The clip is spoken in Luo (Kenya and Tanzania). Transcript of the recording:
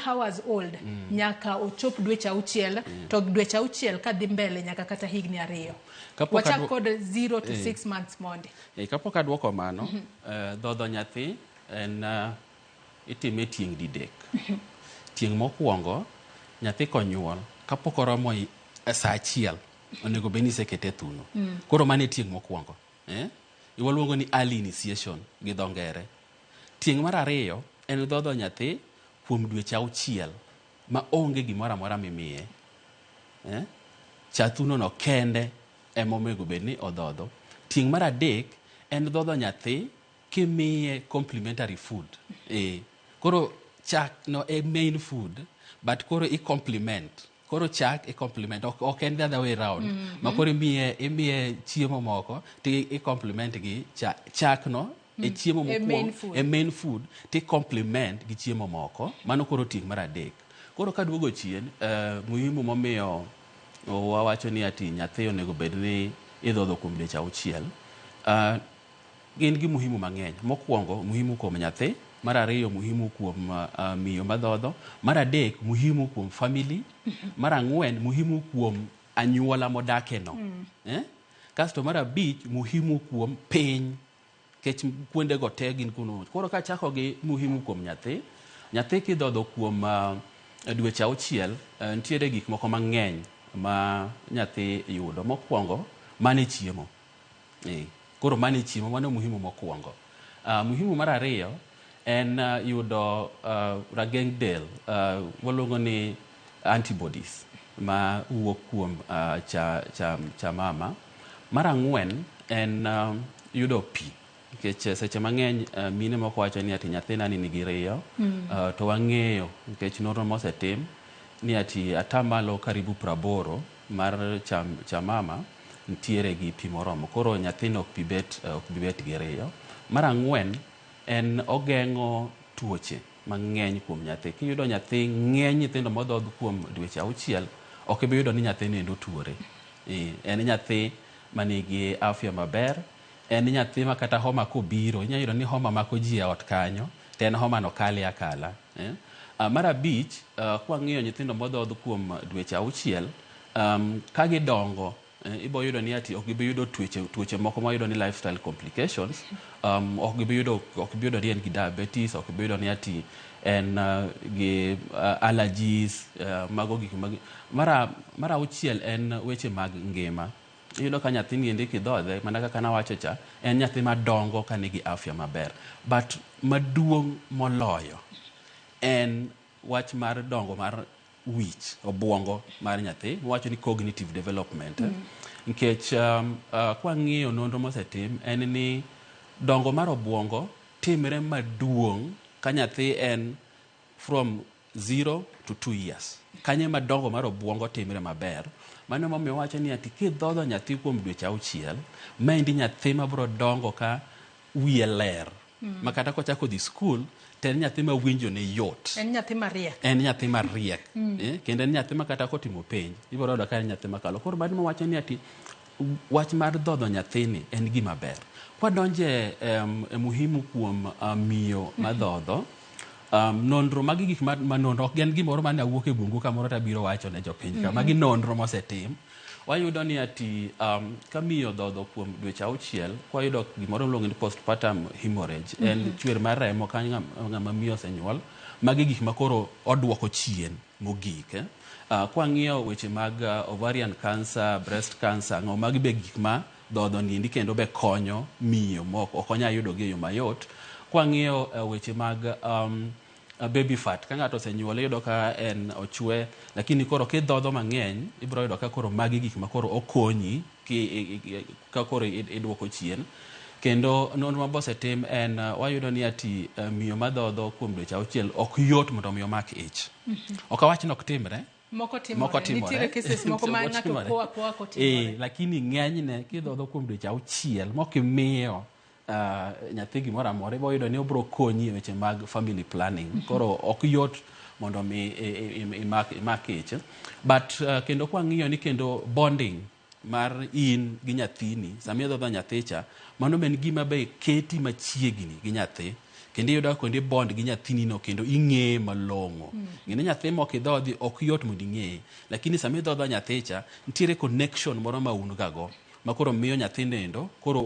hours old nyaka ochop dweche auchiel to dweche auchiel kadhi mbele nyaka kata higni 2. Wachak kod 0 to 6 months mondi. Kapok aduoko mano, dhodho nyathi en itime tieng' didek. Tieng' mokwongo nyathi konyuol kapok oromo sa achiel onego bed ni isekete thuno. Koro mano e tieng' mokwongo. Iwaluongo ni early initiation gi dho ngere. Tieng' mar ariyo en dhodho nyathi kuom dweche auchiel ma onge gimoro amora mimiye. Cha thuno no kende ema onego bed ni odhodho. Tieng' mar adek en dhodho nyathi kimiye complementary food. Koro chak no e main food, but koro i complement. Koro chak i complement, ok en the other way around. Ma koro imiye chiemo moko ti i complement gi chak no e chiemo mokwongo e main food ti complement gi chiemo moko. Mano koro tieng' mar adek. Koro kaduogo chien, muhimu momiyo wawacho ni ati nyathi onego bed ni idhodho kuom dweche auchiel. Gin gi muhimu mang'eny. Mokwongo muhimu kuom nyathi, mar ariyo muhimu kuom miyo madhodho, mar adek muhimu kuom family, mar ang'wen muhimu kuom anyuola modake no. Kasto mar abich muhimu kuom piny, kech kuonde go te gin kuno. Koro kachako gi muhimu kuom nyathi, nyathi kidhodho kuom dweche auchiel, nitiere gik moko mang'eny ma nyathi yudo. Mokwongo mane chiemo. Koro mane chiemo, mano muhimu mokwongo. Muhimu mar ariyo en yudo rageng' del, waluongo ni antibodies ma wuok kuom cha mama. Mar ang'wen en yudo pi. Nikech seche mang'eny mine moko wacho ni ati nyathina ni nigi riyo, to wang'eyo nikech nonro mosetim ni ati atamalo karibu 80 mar cha mama nitiere gi pi moromo. Koro nyathino ok bi bet gi riyo. Mar ang'wen en ogeng'o tuoche mang'eny kuom nyathi. Kiyudo nyathi ng'eny nyithindo modhodh kuom dweche auchiel, ok ibi yudo ni nyathi nendo tuore. En nyathi manigi afya maber. En nyathi ma kata homa kobiro, inya yudo ni homa mako ji e ot kanyo, to en homa no kale akala. Mar abich, kwang'iyo nyithindo modhodh kuom dweche auchiel, ka gidongo, ibo yudo ni ati ok gibi yudo tuoche moko ma yudo ni lifestyle complications. Ok gibi yudo ni en gi diabetes, ok gibi yudo ni ati en gi allergies, mago gik mag. Mar auchiel en weche mag ngima. Iyudo ka nyathi niendi kidhodhe, mana kaka nawacho cha, en nyathi madongo ka nigi afya maber. But maduong' moloyo en wach mar dongo mar wich, obwongo mar nyathi, wacho ni cognitive development. Nikech kwang'iyo nonro mosetim en ni dongo mar obwongo timre maduong' ka nyathi en from 0 to 2 years. Kanye madongo mar obwongo timre maber. Mano momiyo wacho ni ati kidhodho nyathi kuom dweche auchiel, maendi nyathi mabro dongo ka wiye ler. Ma kata kochako dhi skul, to en nyathi ma winjo ne yot. En nyathi mariek. En nyathi mariek. Kendo en nyathi ma kata kotimo penj, ibiro yudo ka en nyathi makalo. Koro mano wacho ni ati wach mar dhodho nyathini en gima ber. Kwadonje muhimu kuom miyo madhodho, nonro magi gik ma nonro ok gen gimoro mane awuok e bungu kamoro tabiro wacho ne jopiny ka. Magi nonro mosetim. Wayudo ni ati ka miyo dhodho kuom dweche auchiel, kwayudo gimoro miluongo ni postpartum hemorrhage. En chwer mar remo ka ng'ama miyo osenyuol. Magi gik ma koro odwoko chien mogik. Kwang'iyo weche mag ovarian cancer, breast cancer, magi be gik ma dhodho niendi kendo be konyo miyo moko. Ok onya yudo gi e yo mayot. Kwang'iyo weche mag baby fat, ka ng'ato osenyuol iyudo ka en ochwe, lakini koro kidhodho mang'eny, ibiro yudo ka koro magi gik ma koro okonyi ka koro idwoko chien. Kendo nonro mosetim en wayudo ni ati miyo madhodho kuom dweche auchiel ok yot mondo miyo mak ich. Ok awach ni ok timre. Moko timore. Nitiere cases moko ma ng'ato koa kotimore. Lakini ng'enyne kidhodho kuom dweche auchiel mokimiyo nyathi gimoro amora, ibo yudo ni obro konyi e weche mag family planning. Koro ok yot mondo mi imak ich. But kendo kwang'iyo ni kendo bonding mar in gi nyathini, sami dhodho nyathicha, mano ben gima be keti machiegni gi nyathi. kendo iyudo kundi bond gi nyathini no kendo ing'eye malong'o. Ng'eni nyathi mok idhodhi ok yot mondo ing'eye, lakini sama idhodho nyathicha nitiere connection moro ma un gago ma koro miyo nyathi nendo koro